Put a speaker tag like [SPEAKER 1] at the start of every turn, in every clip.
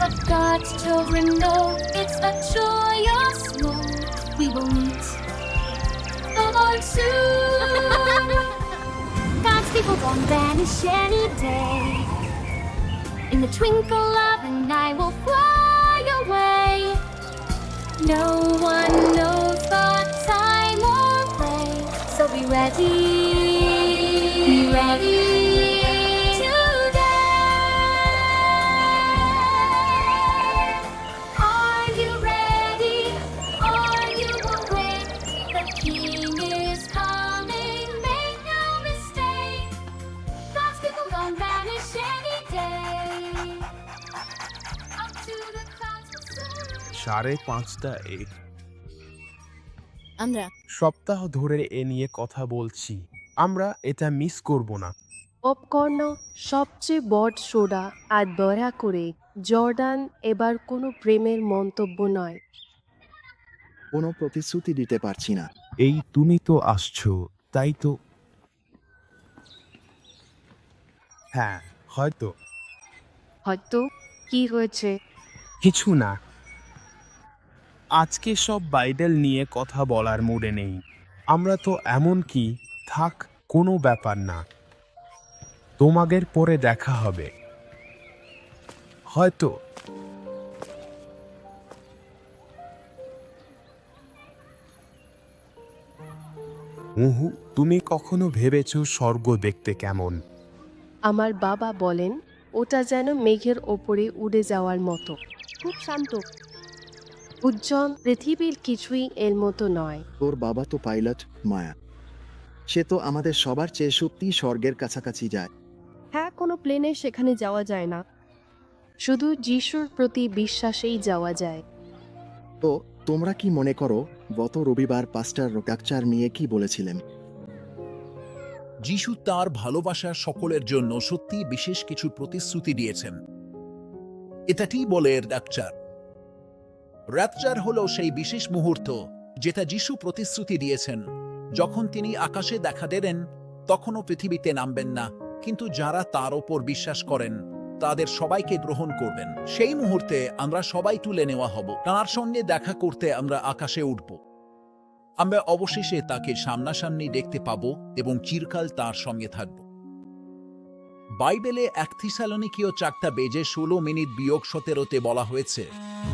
[SPEAKER 1] But God's children know it's a joyous moment. We will meet the Lord soon. God's people won't vanish any day. In the twinkle of an eye will fly away. No one knows the time or place, so be ready. Be ready today. Are you ready? Are you awake? The King is coming. Make no mistake. God's people won't vanish any day. Up to the clouds will soar.
[SPEAKER 2] 5:30
[SPEAKER 3] আমরা
[SPEAKER 2] সপ্তাহ ধরে এ নিয়ে কথা বলছি। আমরা এটা miss করব না।
[SPEAKER 4] পপকর্ন সবচেয়ে বড় সোডা আর দয়া করে জর্ডান এবার কোনো প্রেমের মন্তব্য নয়।
[SPEAKER 5] কোনো প্রতিশ্রুতি দিতে পারছি না।
[SPEAKER 2] এই তুমি তো আসছো, তাই তো? হ্যাঁ, হয়তো।
[SPEAKER 4] হয়তো কি হয়েছে?
[SPEAKER 2] কিছু না। আজকে সব বাইবেল নিয়ে কথা বলার মুডে নেই। আমরা তো এমন কি, থাক, কোনো ব্যাপার না। তোমাদের পরে দেখা হবে হয়তো। উহু, তুমি কখনো ভেবেছো স্বর্গ দেখতে কেমন?
[SPEAKER 4] আমার বাবা বলেন ওটা যেন মেঘের ওপরে উড়ে যাওয়ার মতো, খুব শান্ত, উজ্জ্বল। পৃথিবীর কিছুই এর মতো নয়।
[SPEAKER 5] তোর বাবা তো পাইলট, মায়া। সে তো আমাদের সবার চেয়ে সত্যি স্বর্গের কাছাকাছি যায়।
[SPEAKER 6] হ্যাঁ, কোনো প্লেনে সেখানে যাওয়া যায় না।
[SPEAKER 4] শুধু যিশুর প্রতি বিশ্বাসেই যাওয়া যায়।
[SPEAKER 5] তো তোমরা কি মনে করো গত রবিবার পাস্টার রোকাকচার নিয়ে কি বলেছিলেন?
[SPEAKER 7] যিশু তার ভালোবাসার সকলের জন্য সত্যি বিশেষ কিছু প্রতিশ্রুতি দিয়েছেন। এটাই বলে ডাকচার। রাতচার হলো সেই বিশেষ মুহূর্ত যেটা যিশু প্রতিশ্রুতি দিয়েছেন। যখন তিনি আকাশে দেখা দেন তখনও পৃথিবীতে নামবেন না, কিন্তু যারা তার ওপর বিশ্বাস করেন তাদের সবাইকে গ্রহণ করবেন। সেই মুহূর্তে আমরা সবাই তুলে নেওয়া হব, তার সঙ্গে দেখা করতে আমরা আকাশে উঠব। আমরা অবশেষে তাকে সামনাসামনি দেখতে পাব এবং চিরকাল তার সঙ্গে থাকব। বাইবেলে 1 থিসালনিকীয় 4:16 বলা হয়েছে,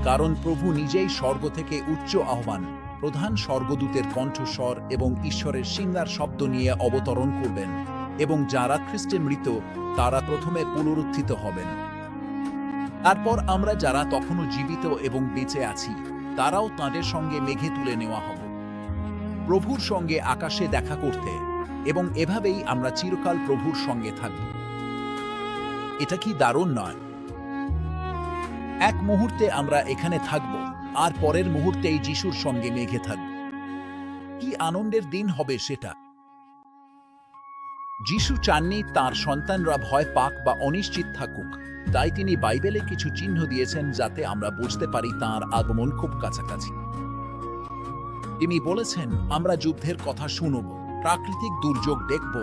[SPEAKER 7] কারণ প্রভু নিজেই স্বর্গ থেকে উচ্চ আহ্বান, প্রধান স্বর্গদূতের কণ্ঠস্বর এবং ঈশ্বরের সিংহার শব্দ নিয়ে অবতরণ করবেন, এবং যারা খ্রিস্টে মৃত তারা প্রথমে পুনরুত্থিত হবেন। তারপর আমরা যারা তখনও জীবিত এবং বেঁচে আছি তারাও তাঁদের সঙ্গে মেঘে তুলে নেওয়া হব প্রভুর সঙ্গে আকাশে দেখা করতে, এবং এভাবেই আমরা চিরকাল প্রভুর সঙ্গে থাকব। এটা কি দারুণ নয়? এক মুহূর্তে আমরা এখানে থাকব, আর পরের মুহূর্তেই যিশুর সঙ্গে মেঘে থাকব। কি আনন্দের দিন হবে সেটা! যিশু চাননি তার সন্তানরা ভয় পাক বা অনিশ্চিত থাকুক, তাই তিনি বাইবেলে কিছু চিহ্ন দিয়েছেন যাতে আমরা বুঝতে পারি তাঁর আগমন খুব কাছাকাছি। তিনি বলেছেন আমরা যুদ্ধের কথা শুনব, প্রাকৃতিক দুর্যোগ দেখব,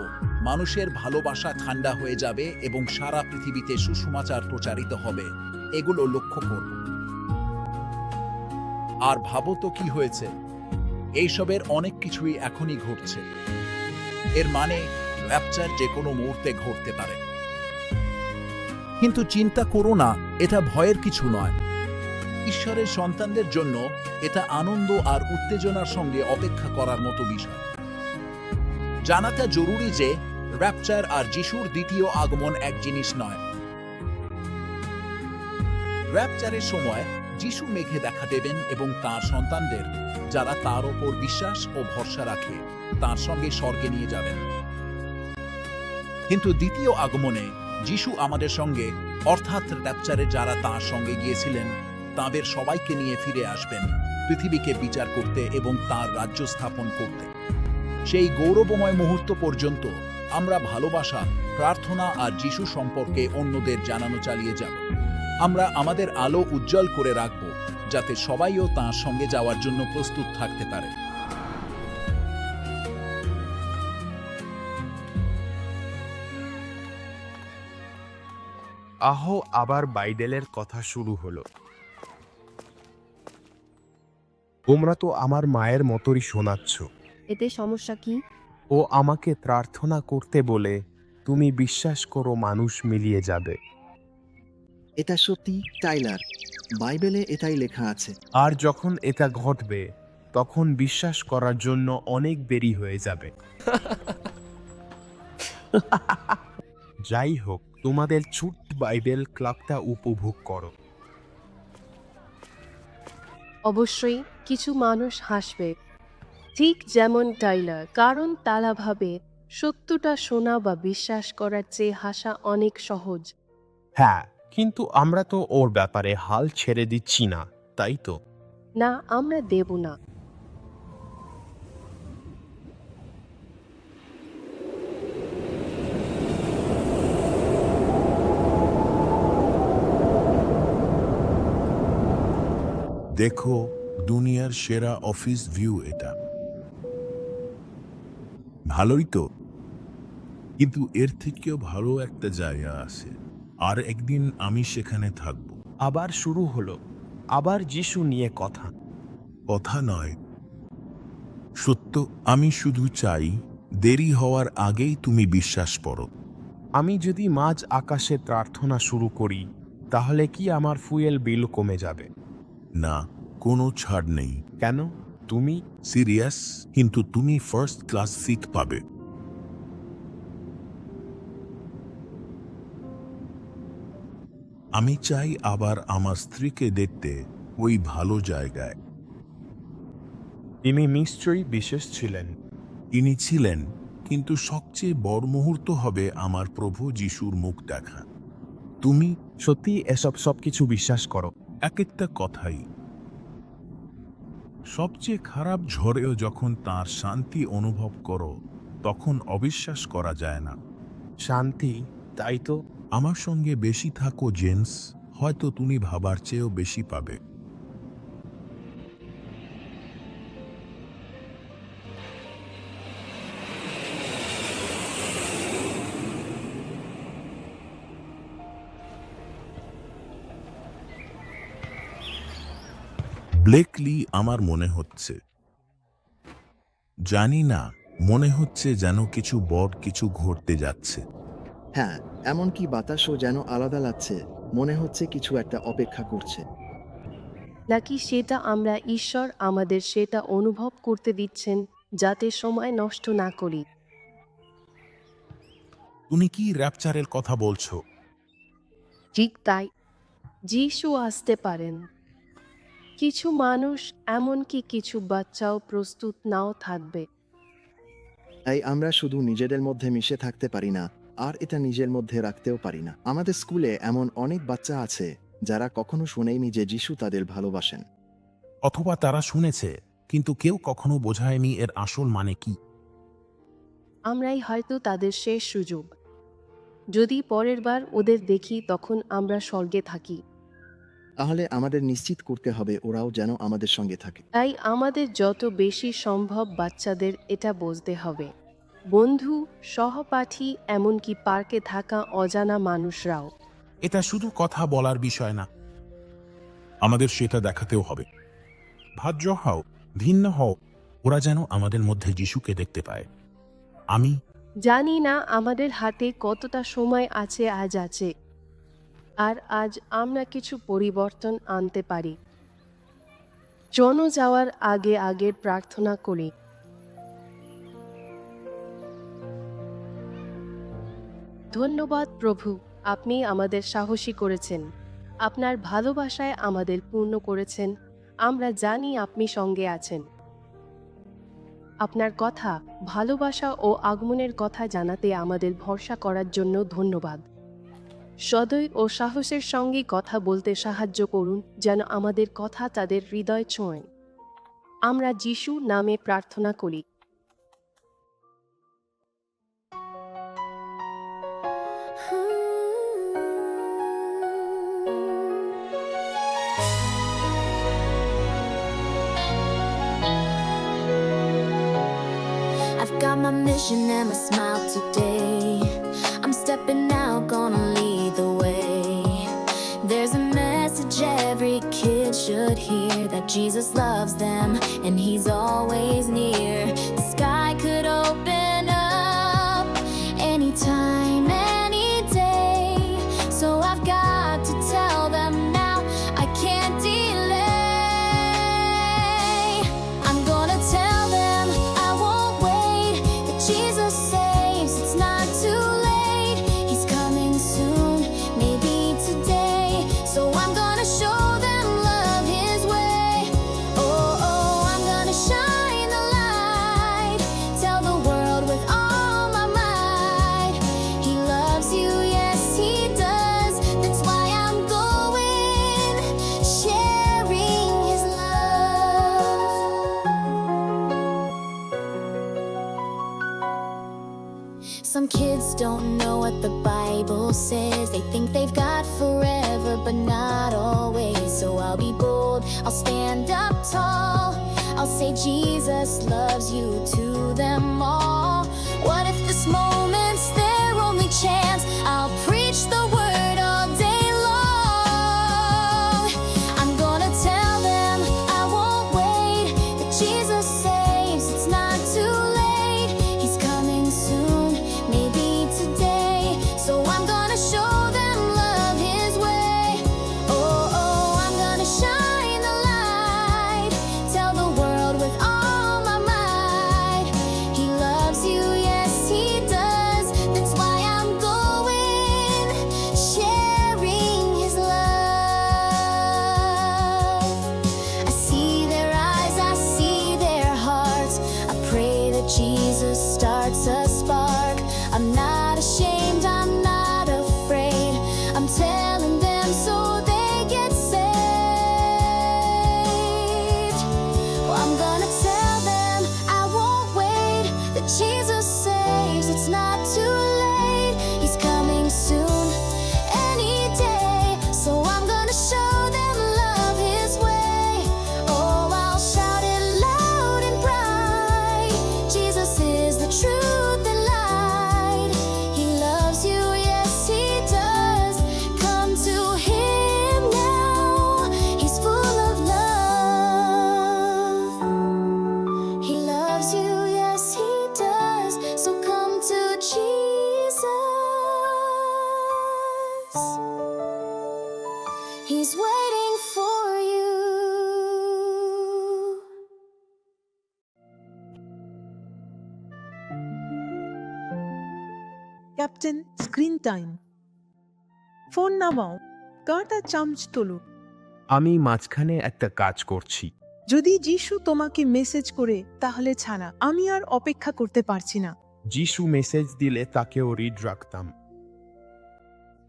[SPEAKER 7] মানুষের ভালোবাসা ঠান্ডা হয়ে যাবে এবং সারা পৃথিবীতে সুসমাচার প্রচারিত হবে। এগুলো লক্ষ্য করব। আর ভাবো তো কি হয়েছে, এইসবের অনেক কিছুই এখনই ঘটছে। এর মানে র্যাপচার যে কোনো মুহূর্তে ঘটতে পারে। কিন্তু চিন্তা করো না, এটা ভয়ের কিছু নয়। ঈশ্বরের সন্তানদের জন্য এটা আনন্দ আর উত্তেজনার সঙ্গে অপেক্ষা করার মতো বিষয়। জানাটা জরুরি যে র্যাপচার আর যিশুর দ্বিতীয় আগমন এক জিনিস নয়। র্যাপচারের সময় যিশু মেঘে দেখা দেবেন এবং তার সন্তানদের, যারা তার ওপর বিশ্বাস ও ভরসা রাখে, তার সঙ্গে স্বর্গে নিয়ে যাবেন। কিন্তু দ্বিতীয় আগমনে যিশু আমাদের সঙ্গে, অর্থাৎ র্যাপচারে যারা তার সঙ্গে গিয়েছিলেন তাদের সবাইকে নিয়ে ফিরে আসবেন পৃথিবীকে বিচার করতে এবং তার রাজ্য স্থাপন করতে। সেই গৌরবময় মুহূর্ত পর্যন্ত আমরা ভালোবাসা, প্রার্থনা আর যিশু সম্পর্কে অন্যদের জানানো চালিয়ে যাব। আমরা আমাদের আলো উজ্জ্বল করে রাখব যাতে সবাইও তাঁর সঙ্গে যাওয়ার জন্য প্রস্তুত থাকতে পারে।
[SPEAKER 2] আহো, আবার বাইবেলের কথা শুরু হলো। তোমরা তো আমার মায়ের মতোই শোনাচ্ছ।
[SPEAKER 6] এতে সমস্যা কি?
[SPEAKER 2] ও আমাকে প্রার্থনা করতে বলে, তুমি বিশ্বাস করো মানুষ মিলিয়ে যাবে।
[SPEAKER 5] এটা সত্যি টাইলার, বাইবেলে এটাই লেখা আছে।
[SPEAKER 2] আর যখন এটা ঘটবে তখন বিশ্বাস করার জন্য অনেক দেরি হয়ে যাবে। যাই হোক, তোমাদের ছোট্ট বাইবেল ক্লাবটা উপভোগ করো।
[SPEAKER 4] অবশ্যই কিছু মানুষ হাসবে, ঠিক যেমন টাইলার, কারণ তারা ভাবে সত্যটা শোনা বা বিশ্বাস করার চেয়ে হাসা অনেক সহজ।
[SPEAKER 2] হ্যাঁ, কিন্তু আমরা তো ওর ব্যাপারে হাল ছেড়ে দিচ্ছি না, তাই তো?
[SPEAKER 4] না, আমরা দেব না।
[SPEAKER 3] দেখো, দুনিয়ার সেরা অফিস ভিউ এটা। ভালোই তো, কিন্তু এর থেকেও ভালো একটা জায়গা আছে, আর একদিন আমি সেখানে থাকব।
[SPEAKER 2] আবার শুরু হলো, আবার যিশু নিয়ে কথা।
[SPEAKER 3] কথা নয়, সত্য। আমি শুধু চাই দেরি হওয়ার আগেই তুমি বিশ্বাস করো।
[SPEAKER 2] আমি যদি মাঝ আকাশে প্রার্থনা শুরু করি, তাহলে কি আমার ফুয়েল বিল কমে যাবে?
[SPEAKER 3] না, কোনো ছাড় নেই।
[SPEAKER 2] কেন? তুমি
[SPEAKER 3] সিরিয়াস, কিন্তু তুমি ফার্স্ট ক্লাস সিট পাবে। আমি চাই আবার আমার স্ত্রীকে দেখতে ওই ভালো জায়গায়।
[SPEAKER 2] তিনি নিশ্চয়ই বিশেষ ছিলেন।
[SPEAKER 3] ইনি ছিলেন, কিন্তু সবচেয়ে বড় মুহূর্ত হবে আমার প্রভু যিশুর মুখ দেখা। তুমি
[SPEAKER 2] সত্যি এসব সবকিছু বিশ্বাস করো?
[SPEAKER 3] এক একটা কথাই। সবচেয়ে খারাপ ঝড়েও যখন তার শান্তি অনুভব করো, তখন অবিশ্বাস করা যায় না।
[SPEAKER 2] শান্তি, তাই তো।
[SPEAKER 3] আমার সঙ্গে বেশি থাকো জেন্স, হয়তো তুমি ভাবার চেয়েও বেশি পাবে। ব্লেকলি, আমার মনে হচ্ছে, জানি না, মনে হচ্ছে যেন কিছু বড় কিছু ঘটতে যাচ্ছে।
[SPEAKER 5] হ্যাঁ, এমনকি বাতাসও যেন আলাদা লাগছে, মনে হচ্ছে কিছু একটা অপেক্ষা করছে।
[SPEAKER 4] নাকি সেটা আমরা ঈশ্বর আমাদের সেটা অনুভব করতে দিচ্ছেন, যাতে সময় নষ্ট না করি।
[SPEAKER 3] তুমি কি র্যাপচারের কথা বলছো?
[SPEAKER 4] ঠিক তাই, যিশু আসতে পারেন। কিছু মানুষ, এমনকি কিছু বাচ্চাও প্রস্তুত নাও থাকবে।
[SPEAKER 5] তাই আমরা শুধু নিজেদের মধ্যে মিশে থাকতে পারি না, আর এটা নিজের মধ্যে রাখতেও পারি না। আমাদের স্কুলে এমন অনেক বাচ্চা আছে যারা কখনো শোনেনি যে যিশু তাদের ভালোবাসেন।
[SPEAKER 3] অথবা তারা শুনেছে, কিন্তু কেউ কখনো বোঝায়নি এর আসল মানে কি।
[SPEAKER 4] আমরাই হয়তো তাদের শেষ সুযোগ। যদি পরের বার ওদের দেখি তখন আমরা স্বর্গে থাকি।
[SPEAKER 5] তাহলে আমাদের নিশ্চিত করতে হবে ওরাও যেন আমাদের সঙ্গে থাকে।
[SPEAKER 4] তাই আমাদের যত বেশি সম্ভব বাচ্চাদের এটা বুঝতে হবে। বন্ধু, সহপাঠী, এমনকি পার্কে থাকা অজানা মানুষরাও।
[SPEAKER 3] এটা শুধু কথা বলার বিষয় না, আমাদের সেটা দেখাতেও হবে। ভাজ্য হও, ভিন্ন হও, ওরা যেন আমাদের মধ্যে যিশুকে দেখতে পায়। আমি
[SPEAKER 4] জানি না আমাদের হাতে কতটা সময় আছে আর আজ আমরা কিছু পরিবর্তন আনতে পারি। যাওয়ার আগে আগের প্রার্থনা করি। ধন্যবাদ প্রভু, আপনি আমাদের সাহসী করেছেন, আপনার ভালোবাসায় আমাদের পূর্ণ করেছেন। আমরা জানি আপনি সঙ্গে আছেন। আপনার কথা, ভালোবাসা ও আগমনের কথা জানাতে আমাদের ভরসা করার জন্য ধন্যবাদ। সদয় ও সাহসের সঙ্গে কথা বলতে সাহায্য করুন, যেন আমাদের কথা তাদের হৃদয় ছোঁয়। আমরা যিশু নামে প্রার্থনা করি।
[SPEAKER 1] I've got my mission and my smile today. I'm stepping out, gonna lead the way. that Jesus loves them and He's always near. The sky could open up anytime, any day. So I've got to tell them now, I can't delay. I'm gonna tell them I won't wait, that Jesus saves, it's not too late. He's coming soon, maybe today. So I'm gonna show them love His way. Oh, oh, I'm gonna shine the light, tell the world with all my might. He loves you, yes He does. That's why I'm going, sharing His love. Some kids don't know what the Bible says. They think they've got forever, but not always. So I'll be bold, I'll stand up tall. I'll say Jesus loves you to them all. What if this moment's their only chance? I'll preach the word all day long. I'm gonna tell them I won't wait, that Jesus saves, it's not too late. He's coming soon, maybe today. So I'm gonna show them love His way. Oh, oh, I'm gonna shine the light, tell the world with all my might. He loves you, yes He does. That's why I'm going, sharing His love. I see their eyes, I see their hearts. I pray that Jesus starts a spark. I'm not ashamed, I'm not afraid. I'm telling them so they get saved. Well, I'm gonna tell them I won't wait, that Jesus saves, it's not too late. He's coming soon, any day. So I'm gonna show them love His way. Oh, I'll shout it loud and bright. Jesus is the truth and light. He loves you, yes He does. Come to Him now, He's full of love. He loves you, yes He does. So come to Jesus. He's waiting for you.
[SPEAKER 8] Captain screen time. Phone নামাও, কাঁটা চামচ তোলো।
[SPEAKER 2] আমি মাঝখানে একটা কাজ করছি।
[SPEAKER 8] যদি যিশু তোমাকে মেসেজ করে তাহলে ছাড়া, আমি আর অপেক্ষা করতে পারছি না।
[SPEAKER 2] যিশু মেসেজ দিলে তাকেও রিড রাখতাম।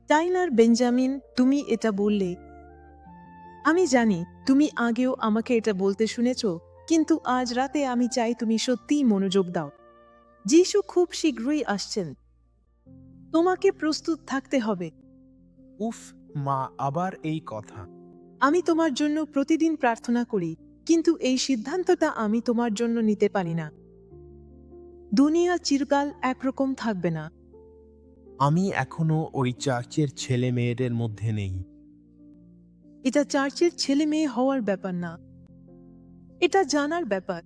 [SPEAKER 8] টাইলার বেঞ্জামিন, তুমি এটা বললে। আমি জানি তুমি আগেও আমাকে এটা বলতে শুনেছ, কিন্তু আজ রাতে আমি চাই তুমি সত্যিই মনোযোগ দাও। যিশু খুব শীঘ্রই আসছেন, তোমাকে প্রস্তুত থাকতে হবে।
[SPEAKER 2] উফ মা, আবার এই কথা।
[SPEAKER 8] আমি তোমার জন্য প্রতিদিন প্রার্থনা করি, কিন্তু এই সিদ্ধান্তটা আমি তোমার জন্য নিতে পারি না। দুনিয়া চিরকাল একরকম থাকবে না।
[SPEAKER 2] আমি এখনো ওই চার্চের ছেলে মেয়েদের মধ্যে নেই।
[SPEAKER 8] এটা চার্চের ছেলে মেয়ে হওয়ার ব্যাপার না, এটা জানার ব্যাপার।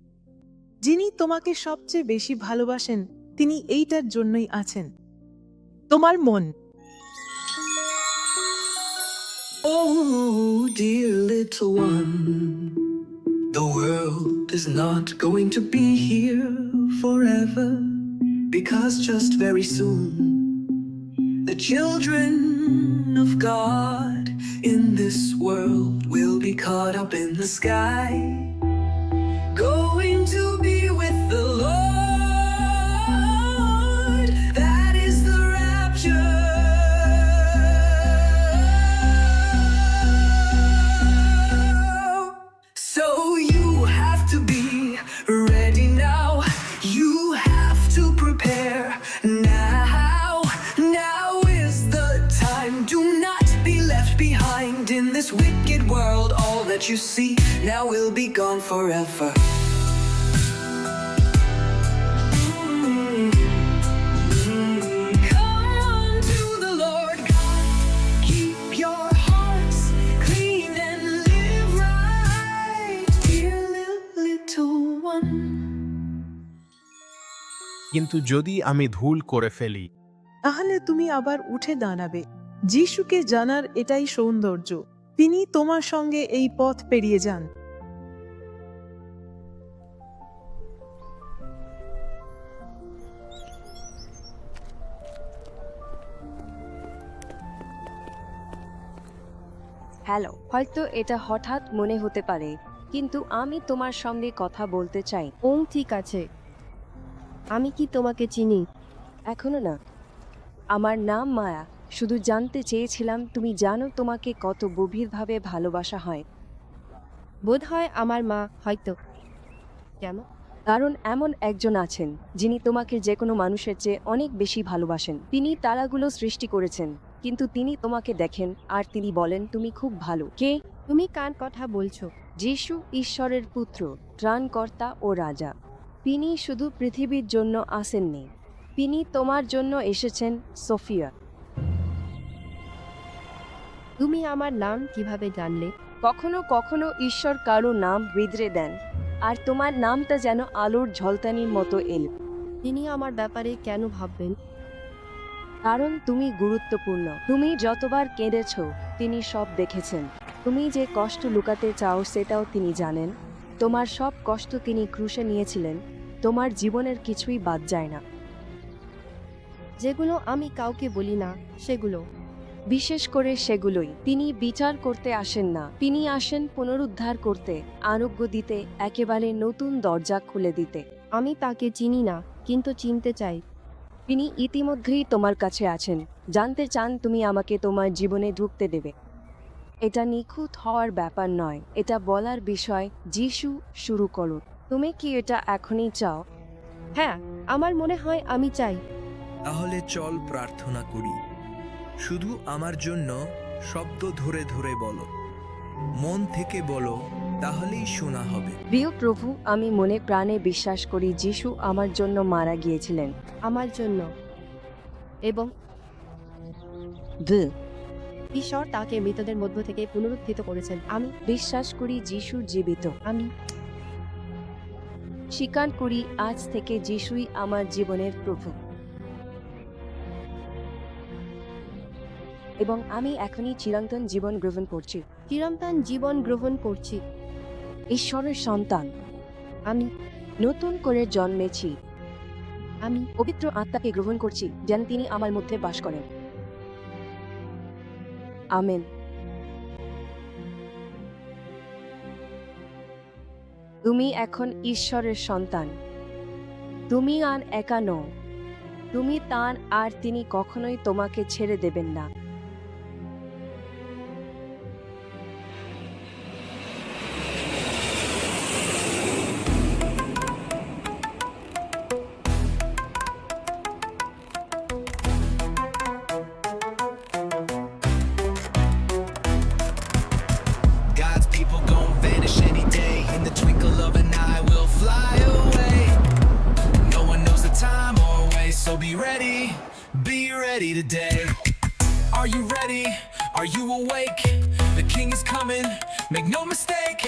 [SPEAKER 8] যিনি তোমাকে সবচেয়ে বেশি ভালোবাসেন তিনি এইটার জন্যই আছেন, তোমার মন।
[SPEAKER 9] Oh, dear little one, the world is not going to be here forever, because just very soon the children of God in this world will be caught up in the sky, going to be with the Lord. That is the rapture. So you have to be ready now. You have to prepare now. Now is the time. Do not be left behind in this wicked world. All that you see now will be gone forever. Come on to the Lord God. Keep your hearts clean and live right.
[SPEAKER 2] কিন্তু যদি আমি ভুল করে ফেলি,
[SPEAKER 8] তাহলে তুমি আবার উঠে দাঁড়াবে। যিশুকে জানার এটাই সৌন্দর্য। তিনি তোমার সঙ্গে এই পথ পেরিয়ে যান।
[SPEAKER 10] হ্যালো, হয়তো এটা হঠাৎ মনে হতে পারে, কিন্তু আমি তোমার সঙ্গে কথা বলতে চাই।
[SPEAKER 6] ঠিক আছে। আমি কি তোমাকে চিনি?
[SPEAKER 10] এখনো না। আমার নাম মায়া। শুধু জানতে চেয়েছিলাম তুমি জানো তোমাকে কত গভীরভাবে ভালোবাসা হয়।
[SPEAKER 6] বোধ হয় আমার মা, হয়তো। কেন?
[SPEAKER 10] কারণ এমন একজন আছেন যিনি তোমাকে যে কোনো মানুষের চেয়ে অনেক বেশি ভালোবাসেন। তিনি তারাগুলো সৃষ্টি করেছেন, কিন্তু তিনি তোমাকে দেখেন আর তিনি বলেন তুমি খুব ভালো। কে?
[SPEAKER 6] তুমি কার কথা বলছো?
[SPEAKER 10] যিশু ঈশ্বরের পুত্র, ত্রাণকর্তা ও রাজা। তিনি শুধু পৃথিবীর জন্য আসেননি, তিনি তোমার জন্য এসেছেন, সোফিয়া।
[SPEAKER 6] তুমি আমার নাম কিভাবে জানলে?
[SPEAKER 10] কখনো কখনো ঈশ্বর কারো নাম হৃদয়ে দেন, আর তোমার নামটা যেন আলোর ঝলতানির মতো এল।
[SPEAKER 6] তিনি আমার ব্যাপারে কেন ভাববেন?
[SPEAKER 10] কারণ তুমি গুরুত্বপূর্ণ। তুমি যতবার কেঁদেছ তিনি সব দেখেছেন। তুমি যে কষ্ট লুকাতে চাও সেটাও তিনি জানেন। তোমার সব কষ্ট তিনি ক্রুশে নিয়েছিলেন। তোমার জীবনের কিছুই বাদ যায় না।
[SPEAKER 6] যেগুলো আমি কাউকে বলি না, সেগুলো।
[SPEAKER 10] বিশেষ করে সেগুলোই। তিনি বিচার করতে আসেন না, তিনি আসেন পুনরুদ্ধার করতে, আরোগ্য দিতে, একেবারে নতুন দরজা খুলে দিতে।
[SPEAKER 6] আমি তাকে চিনি না, কিন্তু চিনতে চাই।
[SPEAKER 10] তিনি ইতিমধ্যেই তোমার কাছে আছেন, জানতে চান তুমি আমাকে তোমার জীবনে ঢুকতে দেবে। এটা নিখুঁত হওয়ার ব্যাপার নয়, এটা বলার বিষয়, যিশু শুরু করো। তুমি কি এটা এখনই চাও?
[SPEAKER 6] হ্যাঁ, আমার মনে হয় আমি চাই।
[SPEAKER 9] তাহলে চল প্রার্থনা করি। শুধু আমার জন্য শব্দ ধরে ধরে বলো, মন থেকে বলো, তাহলেই শোনা হবে।
[SPEAKER 10] প্রিয় প্রভু, আমি মনে প্রাণে বিশ্বাস করি যিশু আমার জন্য মারা গিয়েছিলেন।
[SPEAKER 6] আমার জন্য। এবং ঈশ্বর তাকে মৃতদের মধ্য থেকে পুনরুত্থিত করেছেন। আমি
[SPEAKER 10] বিশ্বাস করি যিশু জীবিত।
[SPEAKER 6] আমি
[SPEAKER 10] স্বীকার করি আজ থেকে যিশুই আমার জীবনের প্রভু। এবং আমি এখনই চিরন্তন জীবন গ্রহণ করছি।
[SPEAKER 6] চিরন্তন জীবন গ্রহণ করছি।
[SPEAKER 10] ঈশ্বরের সন্তান।
[SPEAKER 6] আমি
[SPEAKER 10] নতুন করে জন্মেছি।
[SPEAKER 6] আমি
[SPEAKER 10] পবিত্র আত্মাকে গ্রহণ করছি, যেন তিনি আমার মধ্যে বাস করেন। আমেন। তুমি এখন ঈশ্বরের সন্তান। তুমি আর একা নও, তুমি তার, আর তিনি কখনোই তোমাকে ছেড়ে দেবেন না।
[SPEAKER 9] God's people gon' vanish any day. In the twinkle of an eye, we'll fly away. No one knows the time or way, so be ready today. Are you ready? Are you awake? The king is coming, make no mistake.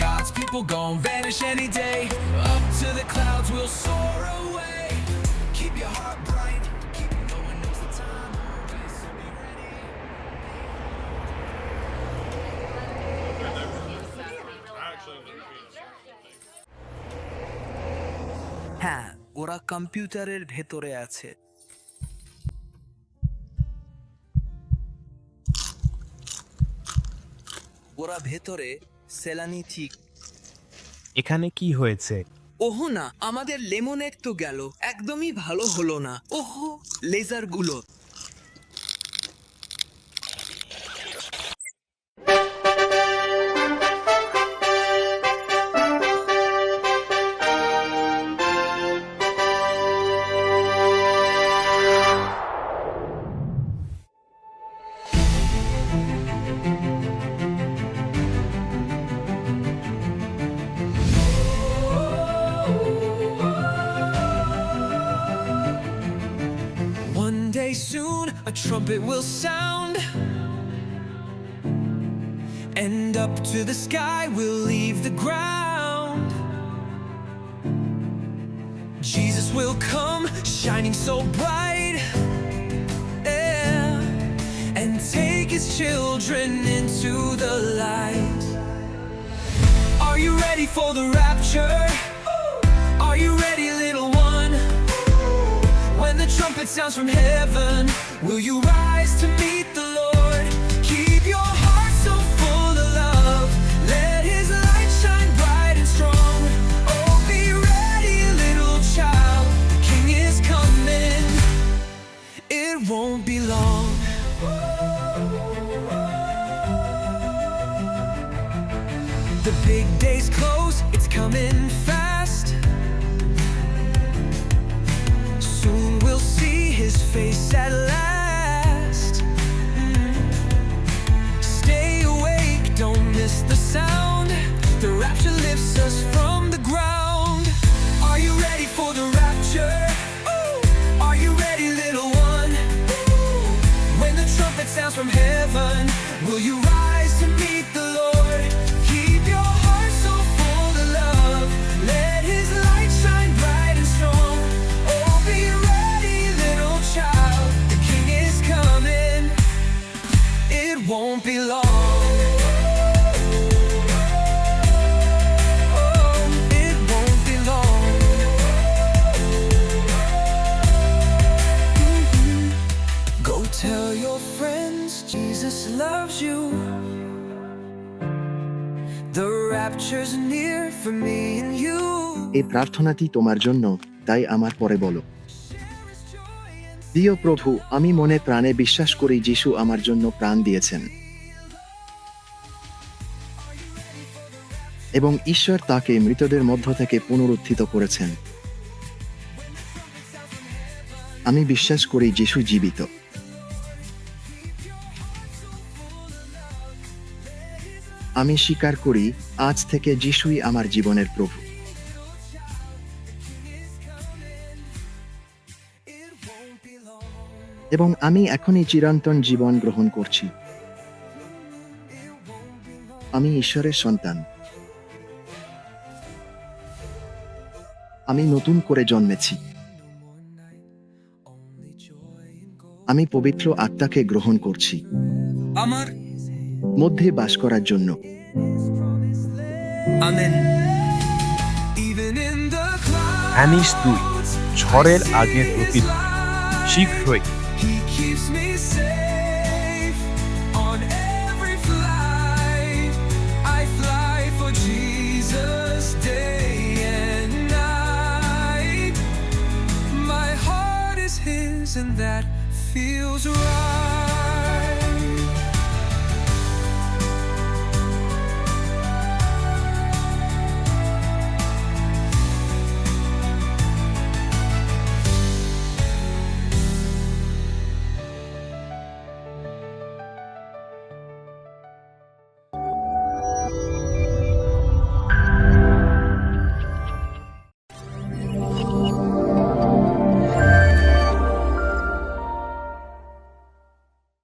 [SPEAKER 9] God's people gon' vanish any day. Up to the clouds, we'll soar away. Keep your heart bright, no one knows the time or way, so be ready. হ্যাঁ, ওরা কম্পিউটারের ভেতরে আছে। ওরা ভেতরে সেলানি ঠিক।
[SPEAKER 2] এখানে কি হয়েছে?
[SPEAKER 9] ওহো না, আমাদের লেমনেড তো গেল, একদমই ভালো হলো না। ওহো, লেজারগুলো। One day soon, a trumpet will sound, and up to the sky we'll leave the ground. Jesus will come, shining so bright, yeah, and take his children into the light. Are you ready for the rapture? Are you ready, little one? When the trumpet sounds from heaven, will you rise to meet the Lord? Keep your heart so full of love, let his light shine bright and strong. Oh, be ready, little child, the King is coming, it won't be long. The big day's close, it's coming fast. Soon we'll see his face at last. Stay awake, don't miss the sound. The rapture lifts us from the ground. Are you ready for the rapture? Ooh. Are you ready, little one? Ooh. When the trumpet sounds from heaven, will you rise to meet the Lord? Keep your heart so full of love, let his light shine bright and strong. Oh, be ready, little child, the King is coming, it won't be long. Oh, it won't be long. Go tell your friends Jesus loves you. The rapture's near for me and you.
[SPEAKER 5] এই প্রার্থনাটি তোমার জন্য, তাই আমার পরে বলো। প্রিয় প্রভু, আমি মনে প্রাণে বিশ্বাস করি যিশু আমার জন্য প্রাণ দিয়েছেন এবং ঈশ্বর তাকে মৃতদের মধ্য থেকে পুনরুত্থিত করেছেন। আমি বিশ্বাস করি যিশু জীবিত। আমি স্বীকার করি আজ থেকে যিশুই আমার জীবনের প্রভু। এবং আমি এখনই চিরন্তন জীবন গ্রহণ করছি। আমি ঈশ্বরের সন্তান। আমি নতুন করে জন্মেছি। আমি পবিত্র আত্মাকে গ্রহণ করছি
[SPEAKER 9] আমার
[SPEAKER 5] মধ্যে বাস করার জন্য।
[SPEAKER 9] Amen. Even in the
[SPEAKER 2] anise 2,
[SPEAKER 9] clouds,
[SPEAKER 2] ঝড়ের
[SPEAKER 9] I see
[SPEAKER 2] আগের
[SPEAKER 9] his
[SPEAKER 2] প্রতিধ্বনি।
[SPEAKER 9] light.
[SPEAKER 2] শীঘ্রই
[SPEAKER 9] He keeps me safe on every flight. I fly for Jesus day and night. My heart is his and that feels right.